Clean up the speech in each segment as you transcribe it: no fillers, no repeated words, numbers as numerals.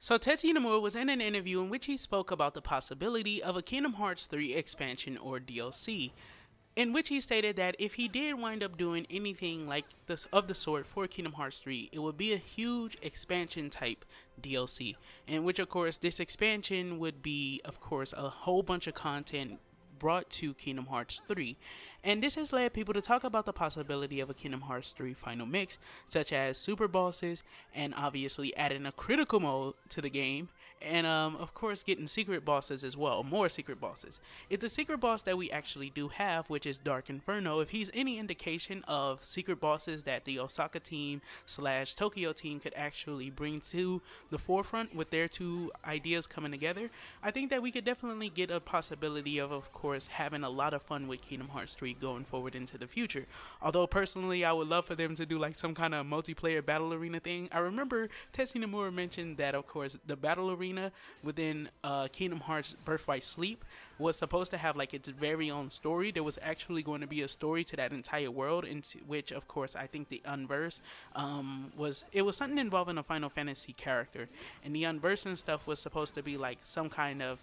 So Tetsuya Nomura was in an interview in which he spoke about the possibility of a Kingdom Hearts 3 expansion or DLC, in which he stated that if he did wind up doing anything like this of the sort for Kingdom Hearts 3, it would be a huge expansion type DLC, in which of course this expansion would be of course a whole bunch of content brought to Kingdom Hearts 3. And this has led people to talk about the possibility of a Kingdom Hearts 3 final mix, such as super bosses, and obviously adding a critical mode to the game, and of course getting secret bosses as well, more secret bosses. If the secret boss that we actually do have, which is Dark Inferno, if he's any indication of secret bosses that the Osaka team slash Tokyo team could actually bring to the forefront with their two ideas coming together, I think that we could definitely get a possibility of course, having a lot of fun with Kingdom Hearts 3 going forward into the future. Although personally, I would love for them to do like some kind of multiplayer battle arena thing. I remember Tetsuya Nomura mentioned that, of course, the battle arena within Kingdom Hearts Birthright Sleep was supposed to have like its very own story. There was actually going to be a story to that entire world, into which, of course, I think the Unverse was something involving a Final Fantasy character, and the Unverse and stuff was supposed to be like some kind of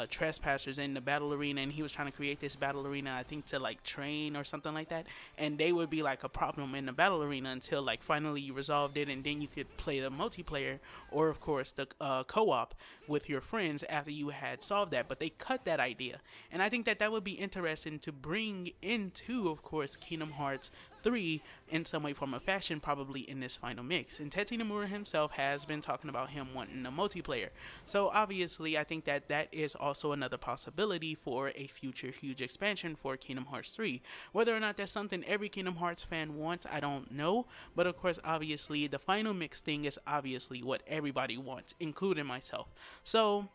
trespassers in the battle arena, and he was trying to create this battle arena, I think, to like train or something like that, and they would be like a problem in the battle arena until like finally you resolved it, and then you could play the multiplayer or of course the co-op with your friends after you had solved that. But they cut that idea, and I think that that would be interesting to bring into, of course, Kingdom Hearts 3 in some way, form, or fashion, probably in this final mix. And Tetsuya Nomura himself has been talking about him wanting a multiplayer. So obviously, I think that that is also another possibility for a future huge expansion for Kingdom Hearts 3. Whether or not that's something every Kingdom Hearts fan wants, I don't know. But of course, obviously, the final mix thing is obviously what everybody wants, including myself. So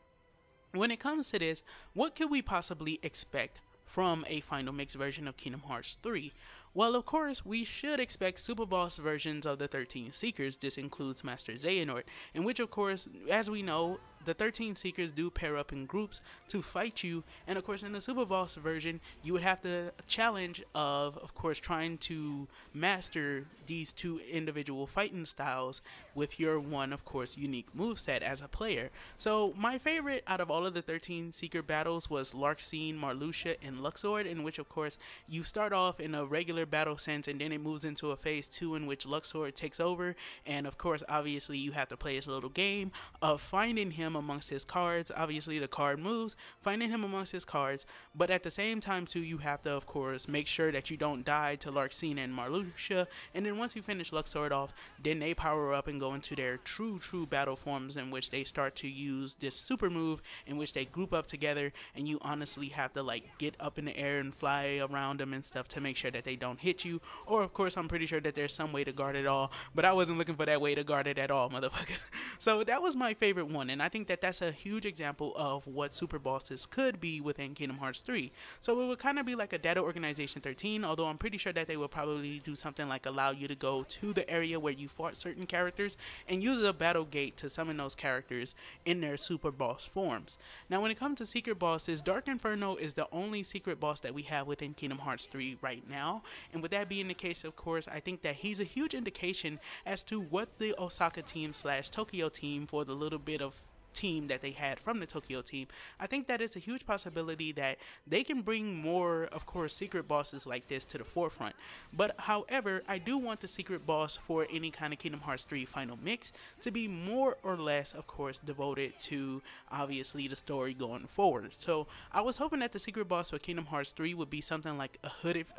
when it comes to this, what could we possibly expect from a final mix version of Kingdom Hearts 3? Well, of course, we should expect super boss versions of the 13 Seekers. This includes Master Xehanort, in which, of course, as we know, the 13 Seekers do pair up in groups to fight you, and of course in the super boss version you would have the challenge of course trying to master these two individual fighting styles with your one, of course, unique moveset as a player. So my favorite out of all of the 13 Seeker battles was Larxene, Marluxia, and Luxord, in which of course you start off in a regular battle sense, and then it moves into a phase 2 in which Luxord takes over, and of course obviously you have to play this little game of finding him amongst his cards. Obviously the card moves, finding him amongst his cards, but at the same time too you have to of course make sure that you don't die to Larxene and Marluxia, and then once you finish Luxord off, then they power up and go into their true battle forms, in which they start to use this super move in which they group up together, and you honestly have to like get up in the air and fly around them and stuff to make sure that they don't hit you. Or of course I'm pretty sure that there's some way to guard it all, but I wasn't looking for that way to guard it at all, motherfucker. So that was my favorite one, and I think that that's a huge example of what super bosses could be within Kingdom Hearts 3. So it would kind of be like a Data Organization 13, although I'm pretty sure that they will probably do something like allow you to go to the area where you fought certain characters and use a battle gate to summon those characters in their super boss forms. Now when it comes to secret bosses, Dark Inferno is the only secret boss that we have within Kingdom Hearts 3 right now, and with that being the case, of course, I think that he's a huge indication as to what the Osaka team slash Tokyo team, for the little bit of team that they had from the Tokyo team, I think that it's a huge possibility that they can bring more, of course, secret bosses like this to the forefront. But however, I do want the secret boss for any kind of Kingdom Hearts 3 final mix to be more or less, of course, devoted to obviously the story going forward. So I was hoping that the secret boss for Kingdom Hearts 3 would be something like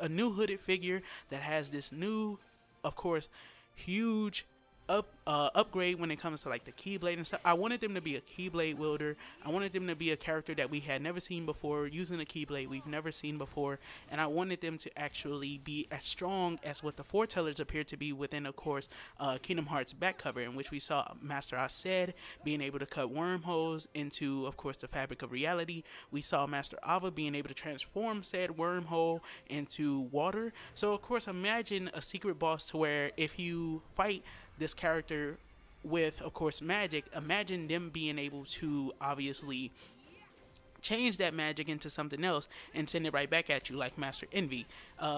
a new hooded figure that has this new, of course, huge upgrade when it comes to like the Keyblade and stuff. I wanted them to be a Keyblade wielder. I wanted them to be a character that we had never seen before, using a Keyblade we've never seen before, and I wanted them to actually be as strong as what the foretellers appear to be within, of course, Kingdom Hearts back cover, in which we saw Master Aced being able to cut wormholes into, of course, the fabric of reality. We saw Master Ava being able to transform said wormhole into water. So of course, imagine a secret boss to where if you fight this character with, of course, magic, imagine them being able to obviously change that magic into something else and send it right back at you like Master Envy.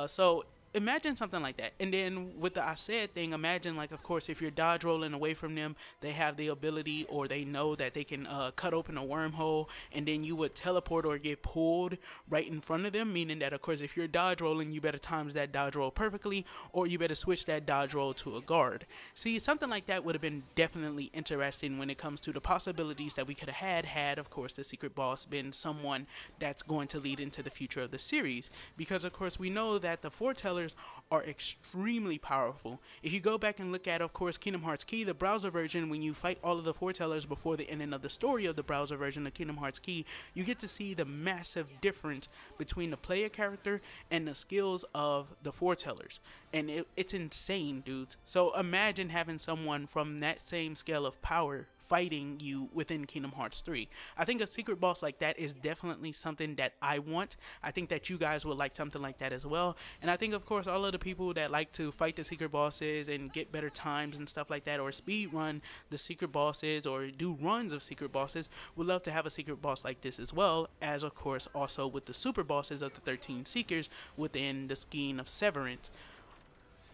So imagine something like that. And then with the I said thing, imagine like, of course, if you're dodge rolling away from them, they have the ability, or they know that they can cut open a wormhole, and then you would teleport or get pulled right in front of them. Meaning that, of course, if you're dodge rolling, you better times that dodge roll perfectly, or you better switch that dodge roll to a guard. See, something like that would have been definitely interesting when it comes to the possibilities that we could have had, of course, the secret boss been someone that's going to lead into the future of the series. Because, of course, we know that the foretellers are extremely powerful. If you go back and look at, of course, Kingdom Hearts Key, the browser version, when you fight all of the foretellers before the ending of the story of the browser version of Kingdom Hearts Key, you get to see the massive difference between the player character and the skills of the foretellers. And it's insane, dudes. So imagine having someone from that same scale of power fighting you within Kingdom Hearts 3. I think a secret boss like that is definitely something that I want. I think that you guys would like something like that as well. And I think, of course, all of the people that like to fight the secret bosses and get better times and stuff like that, or speed run the secret bosses or do runs of secret bosses, would love to have a secret boss like this as well, as, of course, also with the super bosses of the 13 Seekers within the scheme of Severance.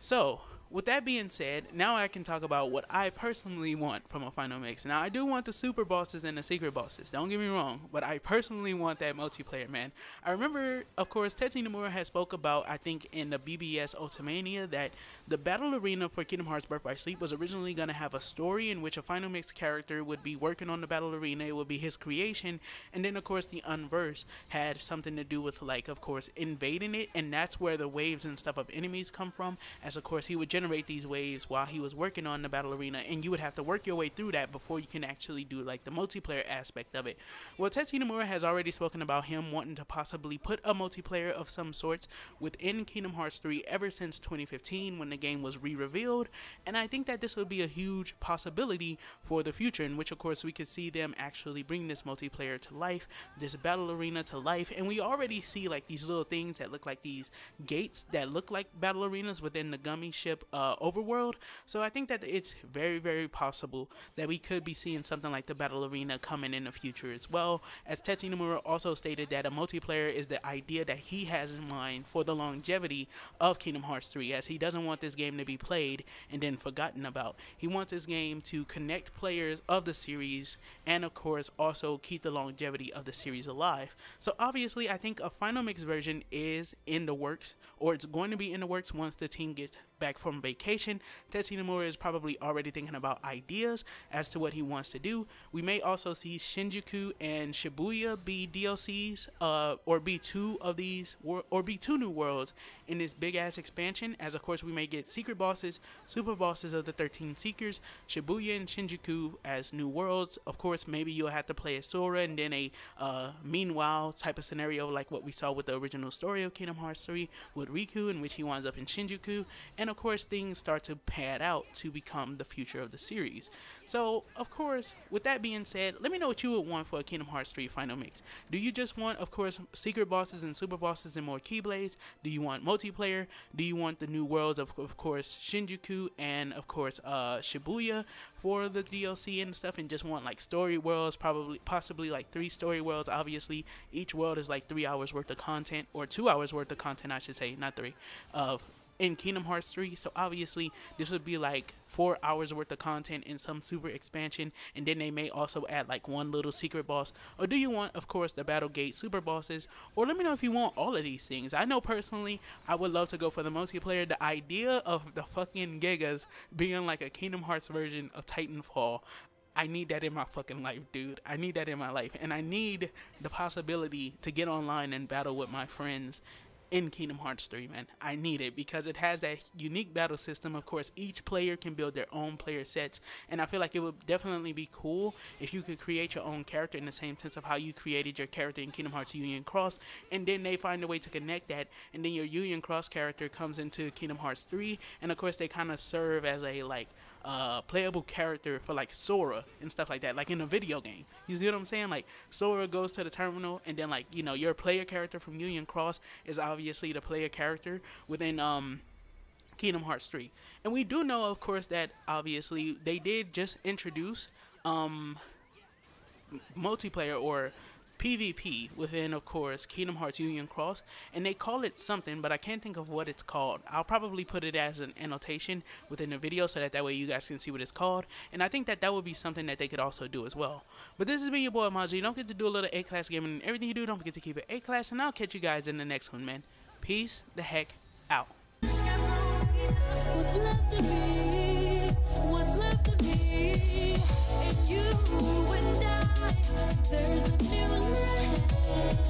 So, with that being said, now I can talk about what I personally want from a final mix. Now, I do want the super bosses and the secret bosses, don't get me wrong, but I personally want that multiplayer, man. I remember, of course, Tetsuya Nomura has spoke about, I think, in the BBS Ultimania, that the battle arena for Kingdom Hearts Birth by Sleep was originally going to have a story in which a final mix character would be working on the battle arena. It would be his creation, and then, of course, the Unverse had something to do with, like, of course, invading it, and that's where the waves and stuff of enemies come from, as, of course, he would generate these waves while he was working on the battle arena, and you would have to work your way through that before you can actually do like the multiplayer aspect of it. Well, Tetsuya Nomura has already spoken about him wanting to possibly put a multiplayer of some sorts within Kingdom Hearts 3 ever since 2015 when the game was re-revealed, and I think that this would be a huge possibility for the future, in which, of course, we could see them actually bring this multiplayer to life, this battle arena to life. And we already see like these little things that look like these gates that look like battle arenas within the gummy ship overworld. So I think that it's very, very possible that we could be seeing something like the battle arena coming in the future as well. As Tetsuya Nomura also stated that a multiplayer is the idea that he has in mind for the longevity of Kingdom Hearts 3, as he doesn't want this game to be played and then forgotten about. He wants this game to connect players of the series and, of course, also keep the longevity of the series alive. So obviously I think a final mix version is in the works, or it's going to be in the works once the team gets back from vacation. Tetsuya Nomura is probably already thinking about ideas as to what he wants to do. We may also see Shinjuku and Shibuya be DLCs, or be two of these, or be two new worlds in this big ass expansion. As, of course, we may get secret bosses, super bosses of the 13 Seekers, Shibuya and Shinjuku as new worlds. Of course, maybe you'll have to play as Sora, and then a meanwhile type of scenario like what we saw with the original story of Kingdom Hearts 3 with Riku, in which he winds up in Shinjuku. And, of course, things start to pad out to become the future of the series. So, of course, with that being said, let me know what you would want for a Kingdom Hearts 3 final mix. Do you just want, of course, secret bosses and super bosses and more Keyblades? Do you want multiplayer? Do you want the new worlds of course, Shinjuku and, of course, Shibuya for the DLC and stuff, and just want like story worlds, possibly like 3 story worlds? Obviously, each world is like 3 hours worth of content, or 2 hours worth of content, I should say, not 3, in Kingdom Hearts 3. So obviously this would be like 4 hours worth of content in some super expansion, and then they may also add like one little secret boss. Or do you want, of course, the Battle Gate super bosses? Or let me know if you want all of these things. I know personally I would love to go for the multiplayer. The idea of the fucking Gigas being like a Kingdom Hearts version of Titanfall, I need that in my fucking life, dude. I need that in my life. And I need the possibility to get online and battle with my friends in Kingdom Hearts 3, man. I need it because it has that unique battle system. Of course, each player can build their own player sets, and I feel like it would definitely be cool if you could create your own character in the same sense of how you created your character in Kingdom Hearts Union Cross, and then they find a way to connect that, and then your Union Cross character comes into Kingdom Hearts 3, and of course they kind of serve as a like playable character for like Sora and stuff like that, like in a video game. You see what I'm saying? Like Sora goes to the terminal, and then like, you know, your player character from Union Cross is obviously the player character within Kingdom Hearts 3. And we do know, of course, that obviously they did just introduce multiplayer, or PvP within, of course, Kingdom Hearts Union Cross, and they call it something, but I can't think of what it's called. I'll probably put it as an annotation within the video so that way you guys can see what it's called, and I think that would be something that they could also do as well. But this has been your boy Amaziah. Don't forget to do a little A-class gaming, and everything you do, don't forget to keep it A-class, and I'll catch you guys in the next one, man. Peace the heck out. What's left of me? What's left of me? And you and I, there's a new life.